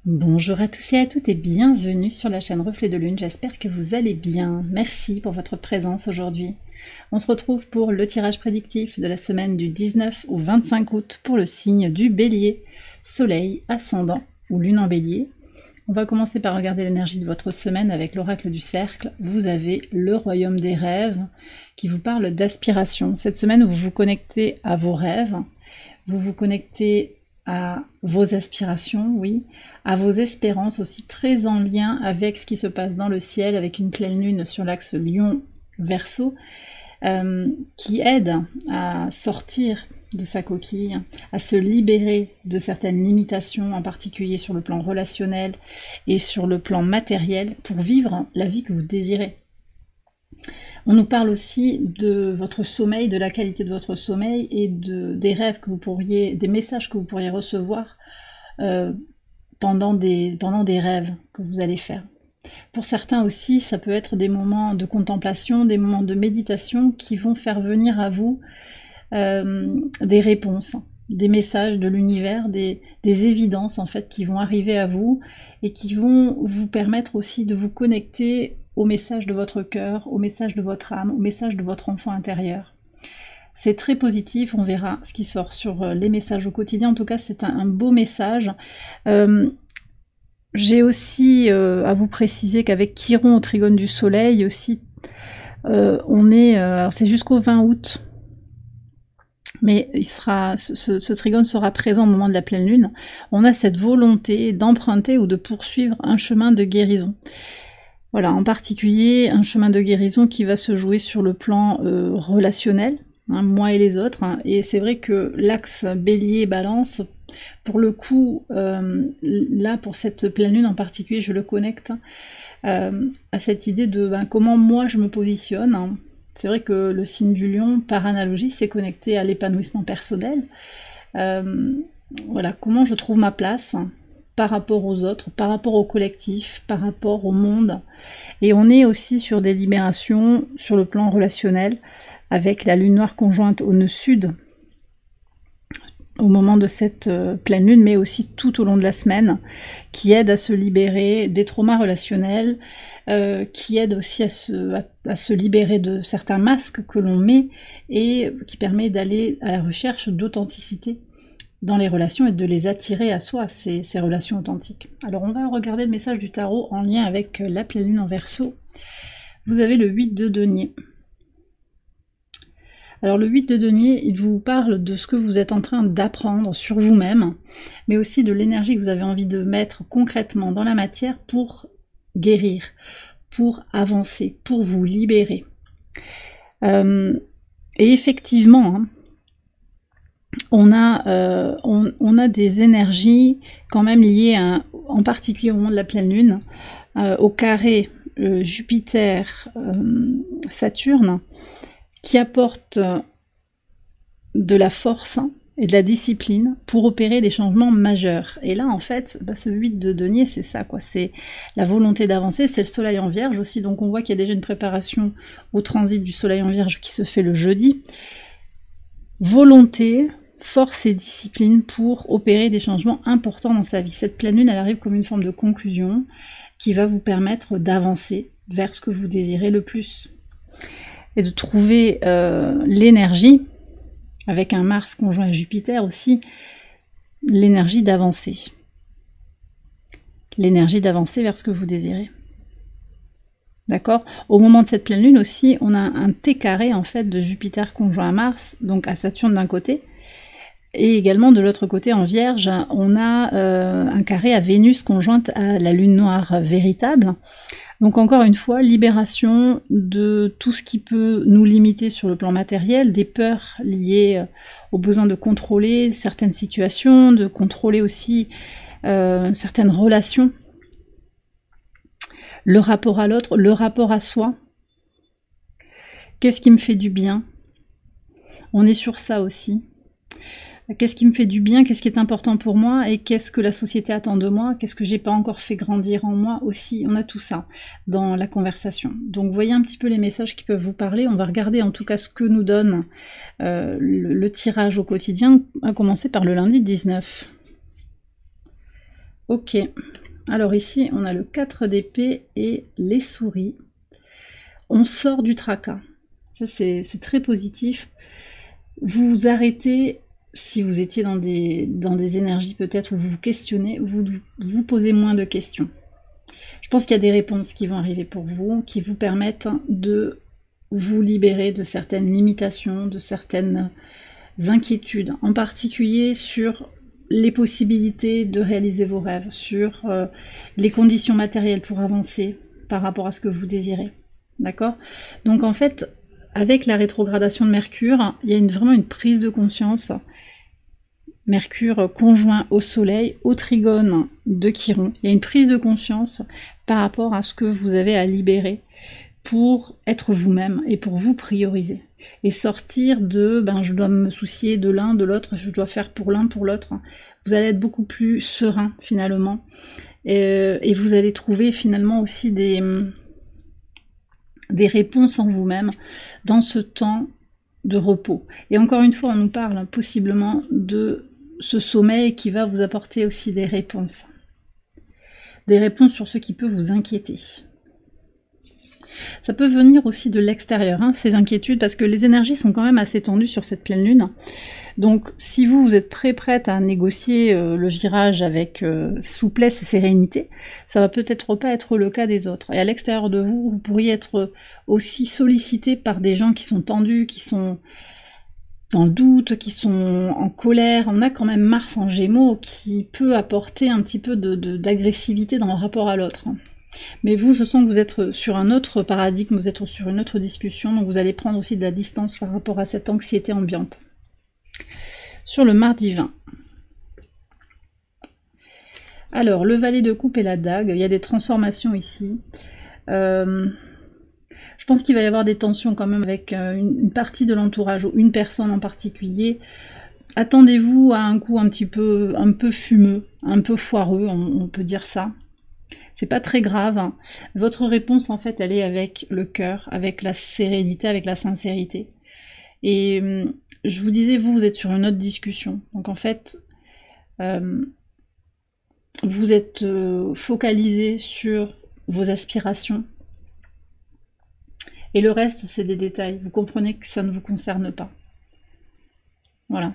Bonjour à tous et à toutes et bienvenue sur la chaîne Reflet de Lune, j'espère que vous allez bien. Merci pour votre présence aujourd'hui. On se retrouve pour le tirage prédictif de la semaine du 19 au 25 août pour le signe du Bélier, Soleil, Ascendant ou Lune en Bélier. On va commencer par regarder l'énergie de votre semaine avec l'oracle du cercle. Vous avez le royaume des rêves qui vous parle d'aspiration. Cette semaine, vous vous connectez à vos rêves, vous vous connectez à vos aspirations, oui, à vos espérances aussi, très en lien avec ce qui se passe dans le ciel, avec une pleine lune sur l'axe Lion-Verseau, qui aide à sortir de sa coquille, à se libérer de certaines limitations, en particulier sur le plan relationnel et sur le plan matériel, pour vivre la vie que vous désirez. On nous parle aussi de votre sommeil, de la qualité de votre sommeil et des rêves que vous pourriez, des messages que vous pourriez recevoir pendant des rêves que vous allez faire. Pour certains aussi, ça peut être des moments de contemplation, des moments de méditation qui vont faire venir à vous des réponses, des messages de l'univers, des évidences en fait qui vont arriver à vous et qui vont vous permettre aussi de vous connecter au message de votre cœur, au message de votre âme, au message de votre enfant intérieur. C'est très positif, on verra ce qui sort sur les messages au quotidien. En tout cas, c'est un beau message. J'ai aussi à vous préciser qu'avec Chiron au trigone du soleil aussi, alors c'est jusqu'au 20 août, mais ce trigone sera présent au moment de la pleine lune. On a cette volonté d'emprunter ou de poursuivre un chemin de guérison. Voilà, en particulier un chemin de guérison qui va se jouer sur le plan relationnel, hein, moi et les autres. Hein, et c'est vrai que l'axe Bélier-Balance, pour le coup, là pour cette pleine lune en particulier, je le connecte à cette idée de comment moi je me positionne. Hein. C'est vrai que le signe du lion, par analogie, c'est connecté à l'épanouissement personnel. Voilà, comment je trouve ma place par rapport aux autres, par rapport au collectif, par rapport au monde. Et on est aussi sur des libérations sur le plan relationnel, avec la lune noire conjointe au nœud sud, au moment de cette pleine lune, mais aussi tout au long de la semaine, qui aide à se libérer des traumas relationnels, qui aide aussi à se libérer de certains masques que l'on met, et qui permet d'aller à la recherche d'authenticité dans les relations et de les attirer à soi, ces relations authentiques. Alors on va regarder le message du tarot en lien avec la pleine lune en Verseau. Vous avez le 8 de denier. Alors le 8 de denier, il vous parle de ce que vous êtes en train d'apprendre sur vous-même, mais aussi de l'énergie que vous avez envie de mettre concrètement dans la matière pour guérir, pour avancer, pour vous libérer. Et effectivement, hein, on a des énergies quand même liées en particulier au moment de la pleine lune, au carré Jupiter-Saturne, qui apportent de la force et de la discipline pour opérer des changements majeurs. Et là, en fait, ce 8 de denier, c'est ça, quoi. C'est la volonté d'avancer, c'est le soleil en vierge aussi, donc on voit qu'il y a déjà une préparation au transit du soleil en vierge qui se fait le jeudi. Volonté, force et discipline pour opérer des changements importants dans sa vie. Cette pleine lune, elle arrive comme une forme de conclusion qui va vous permettre d'avancer vers ce que vous désirez le plus. Et de trouver l'énergie, avec un Mars conjoint à Jupiter aussi, l'énergie d'avancer. L'énergie d'avancer vers ce que vous désirez. D'accord? Au moment de cette pleine lune aussi, on a un T carré en fait de Jupiter conjoint à Mars, donc à Saturne d'un côté, et également de l'autre côté en Vierge, on a un carré à Vénus conjointe à la lune noire véritable. Donc encore une fois, libération de tout ce qui peut nous limiter sur le plan matériel, des peurs liées au besoin de contrôler certaines situations, de contrôler aussi certaines relations, le rapport à l'autre, le rapport à soi. Qu'est-ce qui me fait du bien? On est sur ça aussi. Qu'est-ce qui me fait du bien, qu'est-ce qui est important pour moi et qu'est-ce que la société attend de moi, qu'est-ce que j'ai pas encore fait grandir en moi aussi, on a tout ça dans la conversation. Donc voyez un petit peu les messages qui peuvent vous parler, on va regarder en tout cas ce que nous donne le tirage au quotidien, à commencer par le lundi 19. Ok. Alors ici, on a le 4 d'épée et les souris. On sort du tracas. Ça, c'est très positif. Vous vous arrêtez, si vous étiez dans des énergies peut-être où vous vous questionnez, vous posez moins de questions. Je pense qu'il y a des réponses qui vont arriver pour vous, qui vous permettent de vous libérer de certaines limitations, de certaines inquiétudes, en particulier sur les possibilités de réaliser vos rêves, sur les conditions matérielles pour avancer par rapport à ce que vous désirez. D'accord? Donc en fait, avec la rétrogradation de Mercure, il y a vraiment une prise de conscience. Mercure conjoint au Soleil, au trigone de Chiron. Il y a une prise de conscience par rapport à ce que vous avez à libérer pour être vous-même et pour vous prioriser. Et sortir de je dois me soucier de l'un, de l'autre, je dois faire pour l'un, pour l'autre. Vous allez être beaucoup plus serein finalement. Et vous allez trouver finalement aussi des réponses en vous-même dans ce temps de repos. Et encore une fois, on nous parle possiblement de ce sommeil qui va vous apporter aussi des réponses. Des réponses sur ce qui peut vous inquiéter. Ça peut venir aussi de l'extérieur, ces inquiétudes, parce que les énergies sont quand même assez tendues sur cette pleine lune. Donc si vous êtes prête à négocier le virage avec souplesse et sérénité, ça va peut-être pas être le cas des autres. Et à l'extérieur de vous, vous pourriez être aussi sollicité par des gens qui sont tendus, qui sont dans le doute, qui sont en colère. On a quand même Mars en Gémeaux qui peut apporter un petit peu d'agressivité dans le rapport à l'autre. Mais vous, je sens que vous êtes sur un autre paradigme, vous êtes sur une autre discussion, donc vous allez prendre aussi de la distance par rapport à cette anxiété ambiante. Sur le mardi 20. Alors, le valet de coupe et la dague, il y a des transformations ici. Je pense qu'il va y avoir des tensions quand même avec une partie de l'entourage, ou une personne en particulier. Attendez-vous à un coup un peu fumeux, un peu foireux, on peut dire ça. C'est pas très grave. Votre réponse, en fait, elle est avec le cœur, avec la sérénité, avec la sincérité. Et je vous disais, vous êtes sur une autre discussion. Donc, en fait, vous êtes focalisé sur vos aspirations. Et le reste, c'est des détails. Vous comprenez que ça ne vous concerne pas. Voilà.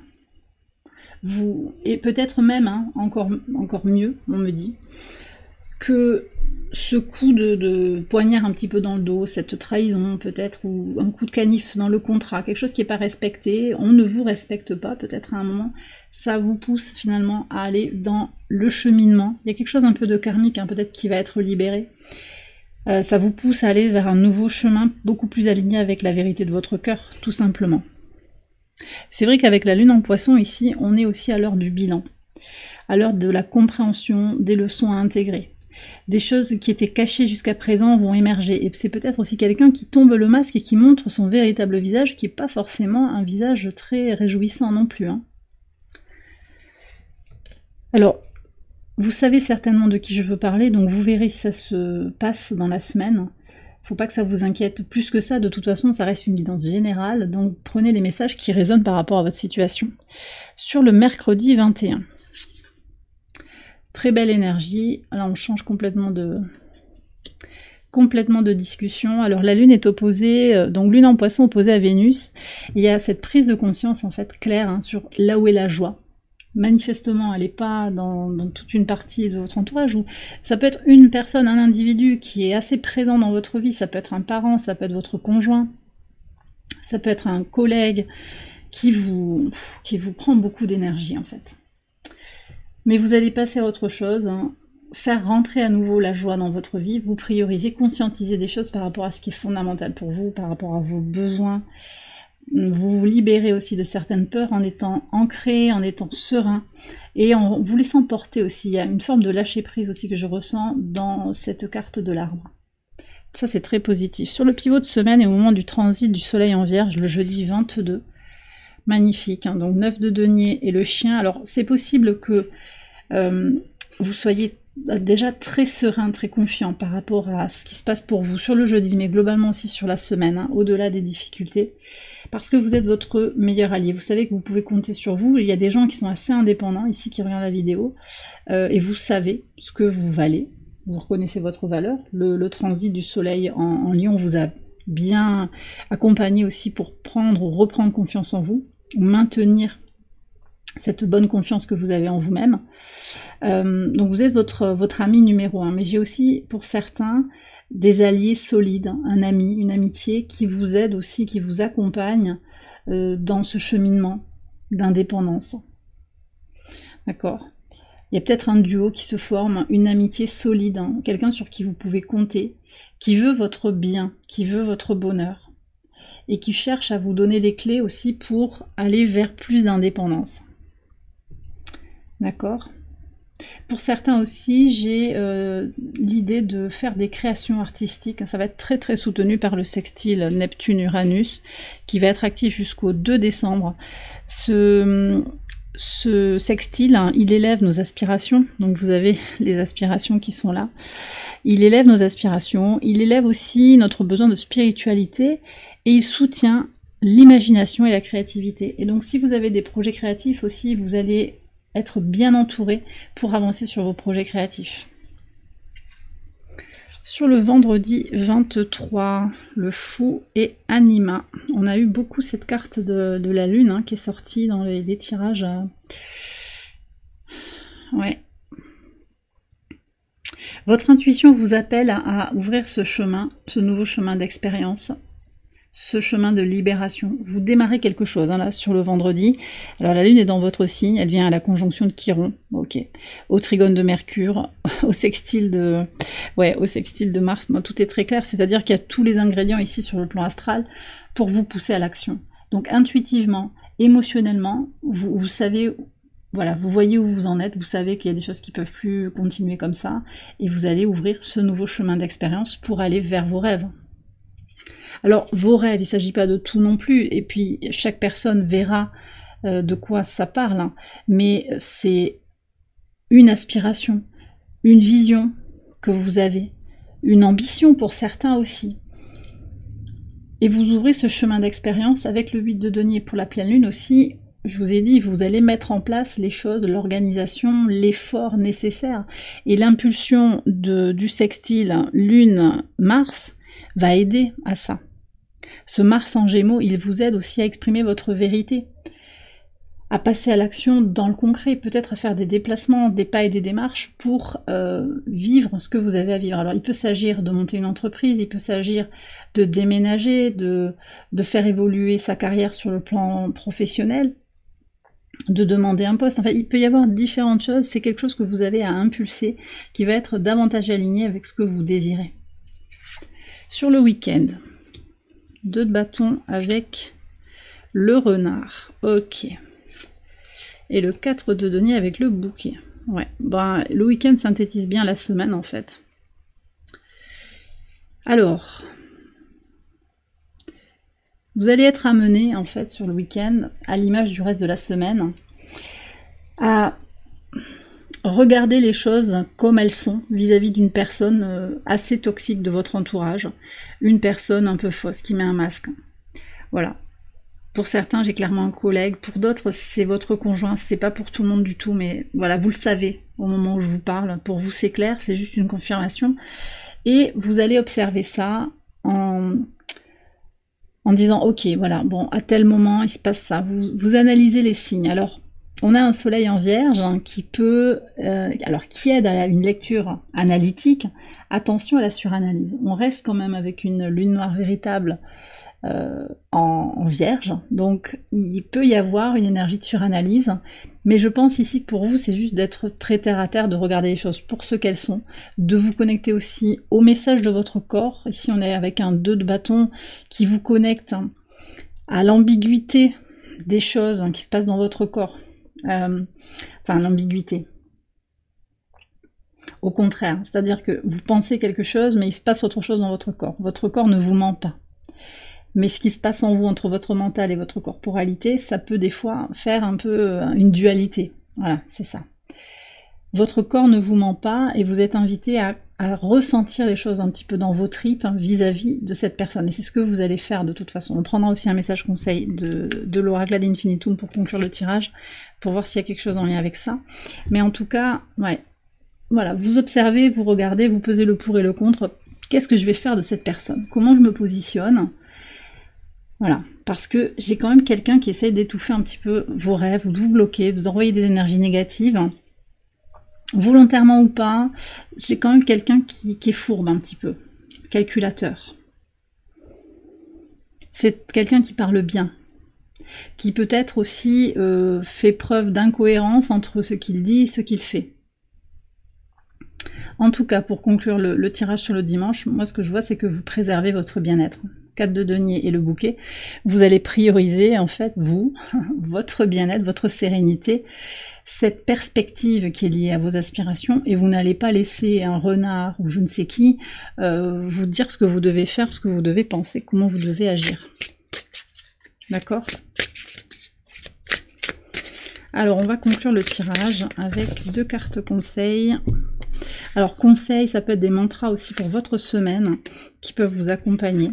Et peut-être même, encore mieux, on me dit, que ce coup de poignard un petit peu dans le dos, cette trahison peut-être, ou un coup de canif dans le contrat, quelque chose qui n'est pas respecté, on ne vous respecte pas peut-être à un moment, ça vous pousse finalement à aller dans le cheminement. Il y a quelque chose un peu de karmique, peut-être qui va être libéré. Ça vous pousse à aller vers un nouveau chemin beaucoup plus aligné avec la vérité de votre cœur, tout simplement. C'est vrai qu'avec la lune en poisson ici, on est aussi à l'heure du bilan, à l'heure de la compréhension, des leçons à intégrer. Des choses qui étaient cachées jusqu'à présent vont émerger. Et c'est peut-être aussi quelqu'un qui tombe le masque et qui montre son véritable visage, qui n'est pas forcément un visage très réjouissant non plus. Alors, vous savez certainement de qui je veux parler, donc vous verrez si ça se passe dans la semaine. Faut pas que ça vous inquiète plus que ça, de toute façon ça reste une guidance générale, donc prenez les messages qui résonnent par rapport à votre situation. Sur le mercredi 21. Très belle énergie, là on change complètement de discussion. Alors la lune est opposée, donc lune en poisson opposée à Vénus. Il y a cette prise de conscience en fait claire sur là où est la joie. Manifestement elle n'est pas dans toute une partie de votre entourage, ou ça peut être une personne, un individu qui est assez présent dans votre vie, ça peut être un parent, ça peut être votre conjoint, ça peut être un collègue qui vous prend beaucoup d'énergie en fait. Mais vous allez passer à autre chose, faire rentrer à nouveau la joie dans votre vie, vous prioriser, conscientiser des choses par rapport à ce qui est fondamental pour vous, par rapport à vos besoins. Vous vous libérez aussi de certaines peurs en étant ancré, en étant serein, et en vous laissant porter aussi. Il y a une forme de lâcher prise aussi que je ressens dans cette carte de l'arbre. Ça c'est très positif. Sur le pivot de semaine et au moment du transit du soleil en Vierge, le jeudi 22, magnifique, donc 9 de denier et le chien. Alors c'est possible que vous soyez déjà très serein, très confiant par rapport à ce qui se passe pour vous sur le jeudi, mais globalement aussi sur la semaine, hein, au-delà des difficultés, parce que vous êtes votre meilleur allié. Vous savez que vous pouvez compter sur vous. Il y a des gens qui sont assez indépendants ici qui regardent la vidéo, et vous savez ce que vous valez. Vous reconnaissez votre valeur. Le transit du soleil en Lion vous a bien accompagné aussi pour prendre ou reprendre confiance en vous, ou maintenir cette bonne confiance que vous avez en vous-même. Donc vous êtes votre ami numéro 1, mais j'ai aussi pour certains des alliés solides, un ami, une amitié qui vous aide aussi, qui vous accompagne dans ce cheminement d'indépendance. D'accord ? Il y a peut-être un duo qui se forme, une amitié solide, hein, quelqu'un sur qui vous pouvez compter, qui veut votre bien, qui veut votre bonheur, et qui cherche à vous donner les clés aussi pour aller vers plus d'indépendance. D'accord ? Pour certains aussi, j'ai l'idée de faire des créations artistiques. Ça va être très très soutenu par le sextile Neptune-Uranus, qui va être actif jusqu'au 2 décembre. Ce sextile, hein, il élève nos aspirations, donc vous avez les aspirations qui sont là. Il élève nos aspirations, il élève aussi notre besoin de spiritualité, et il soutient l'imagination et la créativité. Et donc si vous avez des projets créatifs aussi, vous allez être bien entouré pour avancer sur vos projets créatifs. Sur le vendredi 23, le fou et Anima. On a eu beaucoup cette carte de la lune, hein, qui est sortie dans les tirages. Ouais. Votre intuition vous appelle à ouvrir ce chemin, ce nouveau chemin d'expérience, ce chemin de libération. Vous démarrez quelque chose, hein, là, sur le vendredi. Alors la lune est dans votre signe, elle vient à la conjonction de Chiron, ok, au trigone de Mercure, au sextile de Mars. Bon, tout est très clair, c'est-à-dire qu'il y a tous les ingrédients ici sur le plan astral pour vous pousser à l'action. Donc intuitivement, émotionnellement, vous savez, voilà, vous voyez où vous en êtes, vous savez qu'il y a des choses qui ne peuvent plus continuer comme ça, et vous allez ouvrir ce nouveau chemin d'expérience pour aller vers vos rêves. Alors, vos rêves, il ne s'agit pas de tout non plus, et puis chaque personne verra de quoi ça parle, hein, mais c'est une aspiration, une vision que vous avez, une ambition pour certains aussi. Et vous ouvrez ce chemin d'expérience avec le 8 de denier pour la pleine lune aussi. Je vous ai dit, vous allez mettre en place les choses, l'organisation, l'effort nécessaire. Et l'impulsion du sextile Lune-Mars va aider à ça. Ce Mars en Gémeaux, il vous aide aussi à exprimer votre vérité, à passer à l'action dans le concret, peut-être à faire des déplacements, des pas et des démarches pour vivre ce que vous avez à vivre. Alors il peut s'agir de monter une entreprise, il peut s'agir de déménager, de faire évoluer sa carrière sur le plan professionnel, de demander un poste. Enfin, il peut y avoir différentes choses, c'est quelque chose que vous avez à impulser, qui va être davantage aligné avec ce que vous désirez. Sur le week-end, 2 de bâton avec le renard, ok. Et le 4 de denier avec le bouquet. Ouais, ben, le week-end synthétise bien la semaine en fait. Alors, vous allez être amené en fait sur le week-end, à l'image du reste de la semaine, à regarder les choses comme elles sont vis-à-vis d'une personne assez toxique de votre entourage, une personne un peu fausse qui met un masque. Voilà. Pour certains, j'ai clairement un collègue, pour d'autres, c'est votre conjoint, c'est pas pour tout le monde du tout, mais voilà, vous le savez au moment où je vous parle. Pour vous, c'est clair, c'est juste une confirmation. Et vous allez observer ça en disant, ok, voilà, bon, à tel moment, il se passe ça. Vous analysez les signes. Alors, on a un soleil en vierge, hein, qui peut, qui aide à une lecture analytique. Attention à la suranalyse. On reste quand même avec une lune noire véritable en vierge, donc il peut y avoir une énergie de suranalyse, mais je pense ici que pour vous c'est juste d'être très terre à terre, de regarder les choses pour ce qu'elles sont, de vous connecter aussi au message de votre corps. Ici on est avec un 2 de bâton qui vous connecte à l'ambiguïté des choses qui se passent dans votre corps, enfin l'ambiguïté. Au contraire, c'est-à-dire que vous pensez quelque chose mais il se passe autre chose dans votre corps. Votre corps ne vous ment pas. Mais ce qui se passe en vous entre votre mental et votre corporalité, ça peut des fois faire un peu une dualité. Voilà, c'est ça. votre corps ne vous ment pas et vous êtes invité à ressentir les choses un petit peu dans vos tripes vis-à-vis de cette personne. Et c'est ce que vous allez faire de toute façon. On prendra aussi un message conseil de l'oracle ad infinitum pour conclure le tirage, pour voir s'il y a quelque chose en lien avec ça. Mais en tout cas, ouais, voilà, vous observez, vous regardez, vous pesez le pour et le contre. Qu'est-ce que je vais faire de cette personne? Comment je me positionne? Voilà, parce que j'ai quand même quelqu'un qui essaye d'étouffer un petit peu vos rêves, ou de vous bloquer, de vous envoyer des énergies négatives. Volontairement ou pas, j'ai quand même quelqu'un qui est fourbe un petit peu, calculateur. C'est quelqu'un qui parle bien, qui peut-être aussi fait preuve d'incohérence entre ce qu'il dit et ce qu'il fait. En tout cas, pour conclure le tirage sur le dimanche, moi ce que je vois c'est que vous préservez votre bien-être. 4 de denier et le bouquet, vous allez prioriser en fait, vous, votre bien-être, votre sérénité, cette perspective qui est liée à vos aspirations, et vous n'allez pas laisser un renard ou je ne sais qui vous dire ce que vous devez faire, ce que vous devez penser, comment vous devez agir. D'accord? Alors on va conclure le tirage avec 2 cartes conseils. Alors conseils, ça peut être des mantras aussi pour votre semaine qui peuvent vous accompagner.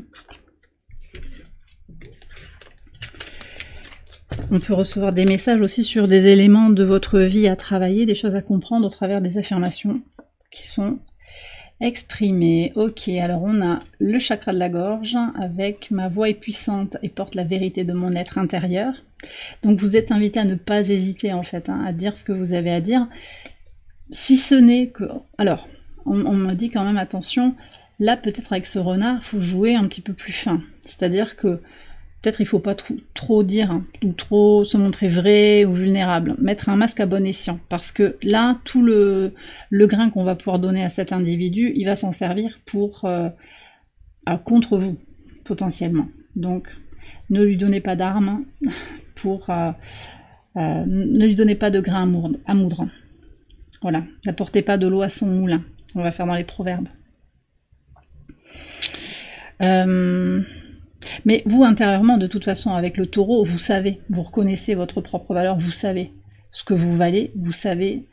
On peut recevoir des messages aussi sur des éléments de votre vie à travailler, des choses à comprendre au travers des affirmations qui sont exprimées. Ok, alors on a le chakra de la gorge avec ma voix est puissante et porte la vérité de mon être intérieur. Donc vous êtes invité à ne pas hésiter en fait à dire ce que vous avez à dire. Si ce n'est que... Alors, on me dit quand même attention, là peut-être avec ce renard, il faut jouer un petit peu plus fin. C'est-à-dire que peut-être il ne faut pas trop dire, ou trop se montrer vrai ou vulnérable. Mettre un masque à bon escient. Parce que là, tout le grain qu'on va pouvoir donner à cet individu, il va s'en servir pour contre vous, potentiellement. Donc, ne lui donnez pas d'armes, ne lui donnez pas de grain à moudre. Voilà, n'apportez pas de l'eau à son moulin. On va faire dans les proverbes. Mais vous, intérieurement, de toute façon, avec le taureau, vous savez, vous reconnaissez votre propre valeur, vous savez ce que vous valez, vous savez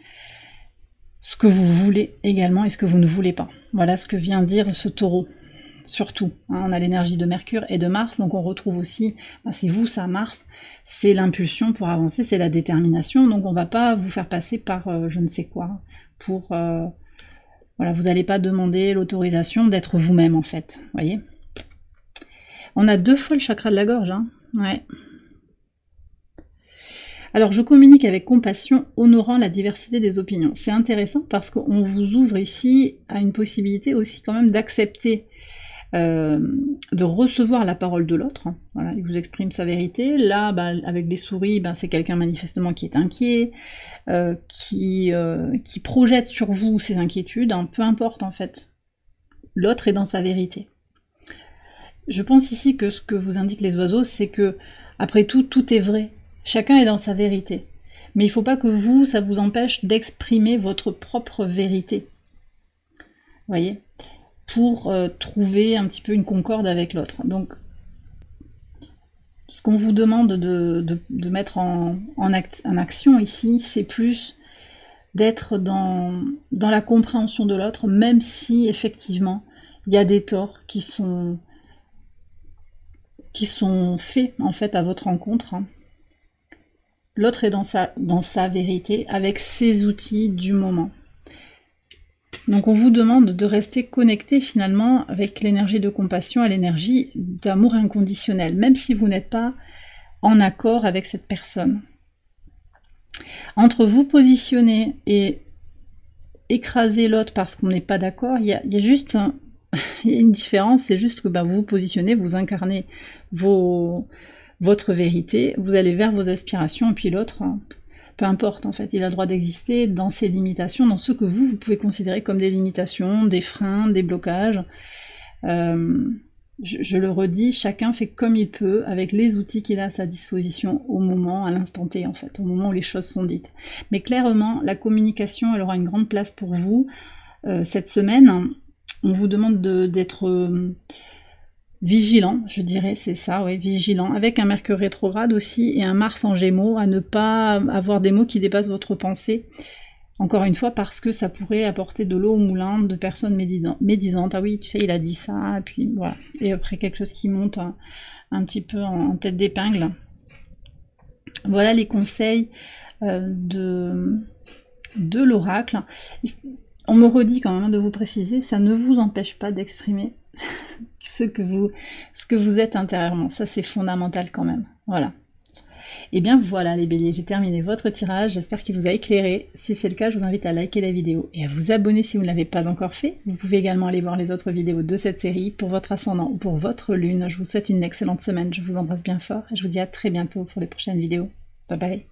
ce que vous voulez également et ce que vous ne voulez pas. Voilà ce que vient dire ce taureau, surtout. Hein, on a l'énergie de Mercure et de Mars, donc on retrouve aussi, c'est vous, ça, Mars, c'est l'impulsion pour avancer, c'est la détermination, donc on ne va pas vous faire passer par je ne sais quoi, pour... voilà, vous n'allez pas demander l'autorisation d'être vous-même, en fait, voyez. On a 2 fois le chakra de la gorge, hein. Ouais. Alors, je communique avec compassion, honorant la diversité des opinions. C'est intéressant parce qu'on vous ouvre ici à une possibilité aussi quand même d'accepter, de recevoir la parole de l'autre. Voilà, il vous exprime sa vérité. Là, avec les souris, c'est quelqu'un manifestement qui est inquiet, qui projette sur vous ses inquiétudes, hein, peu importe en fait. L'autre est dans sa vérité. Je pense ici que ce que vous indiquent les oiseaux, c'est que, après tout, tout est vrai. Chacun est dans sa vérité. Mais il ne faut pas que vous, ça vous empêche d'exprimer votre propre vérité. Vous voyez? Pour trouver un petit peu une concorde avec l'autre. Donc, ce qu'on vous demande de mettre en action ici, c'est plus d'être dans la compréhension de l'autre, même si, effectivement, il y a des torts qui sont faits, en fait, à votre rencontre. L'autre est dans sa vérité, avec ses outils du moment. Donc on vous demande de rester connecté finalement avec l'énergie de compassion, à l'énergie d'amour inconditionnel, même si vous n'êtes pas en accord avec cette personne. Entre vous positionner et écraser l'autre parce qu'on n'est pas d'accord, il y a juste il y a une différence, c'est juste que vous vous positionnez, vous incarnez votre vérité, vous allez vers vos aspirations, et puis l'autre, peu importe en fait, il a le droit d'exister dans ses limitations, dans ce que vous pouvez considérer comme des limitations, des freins, des blocages. Je le redis, chacun fait comme il peut, avec les outils qu'il a à sa disposition au moment, à l'instant T en fait, au moment où les choses sont dites. Mais clairement, la communication, elle aura une grande place pour vous. Cette semaine, on vous demande d'être vigilant, je dirais, c'est ça, oui, vigilant, avec un Mercure rétrograde aussi et un Mars en Gémeaux, à ne pas avoir des mots qui dépassent votre pensée Encore une fois, parce que ça pourrait apporter de l'eau au moulin de personnes médisantes. Ah oui, tu sais, il a dit ça, et puis voilà. Et après, quelque chose qui monte un petit peu en tête d'épingle. Voilà les conseils de l'oracle. On me redit quand même de vous préciser, ça ne vous empêche pas d'exprimer ce que vous êtes intérieurement. Ça, c'est fondamental quand même. Voilà. Et bien voilà les béliers, j'ai terminé votre tirage, j'espère qu'il vous a éclairé. Si c'est le cas, je vous invite à liker la vidéo et à vous abonner si vous ne l'avez pas encore fait. Vous pouvez également aller voir les autres vidéos de cette série pour votre ascendant ou pour votre lune. Je vous souhaite une excellente semaine, je vous embrasse bien fort et je vous dis à très bientôt pour les prochaines vidéos. Bye bye.